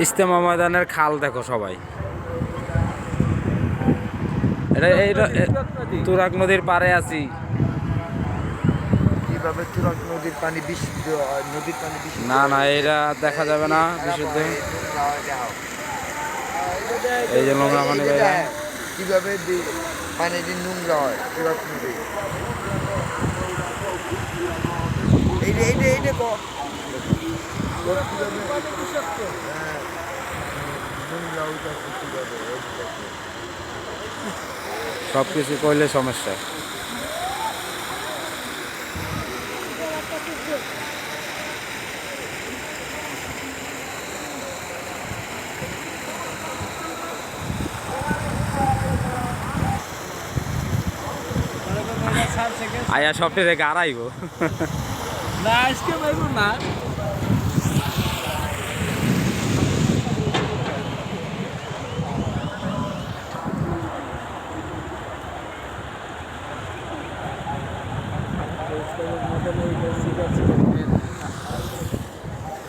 ইজতেমা ময়দানের খাল দেখো সবাই। এটা তুরাগ নদীর পাড়ে আছি। কিভাবে তুরাগ নদীর পানি বিশুদ্ধ হয়? নদীর পানি বিশুদ্ধ না না, হয়? এটা দেখা যাবে না বিশুদ্ধ। দেখাও। এই যে নোংরা পানি বের হয়। কিভাবে পানিটি নোংরা হয় তুরাগ নদী? এইটা নোংরা হইতেছে কিভাবে? সব কিছু করলে সমস্যা। আয়া সবটি থেকে আড়াইব না আজকে পাইব না।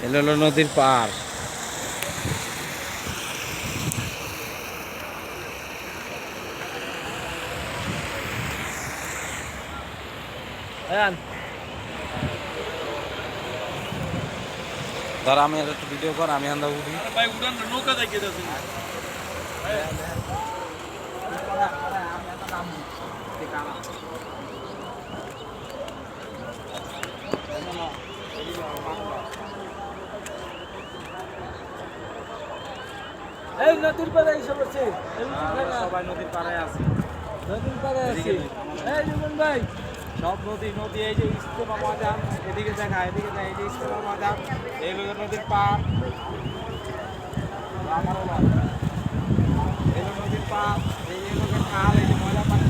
এলো হলো নদীর পার। ধর আমি একটু ভিডিও কর, আমি আন্দা উঠি। ভাই উড়ান নৌকা দেখে যাচ্ছি। এই নদীর পাড়ে এসে পড়ছে। সবাই নদীর পাড়ে আছে। নদীর পাড়ে আছে। এই জীবন ভাই সব নদী নদী, এই যে ইজতেমা ময়দান, এদিকে দেখা, এদিকে দেখা, এই যে ইজতেমা ময়দান, এই হলো নদীর পার। এই হলো নদীর পার, এই হলো খাল, এই যে ময়লা পানি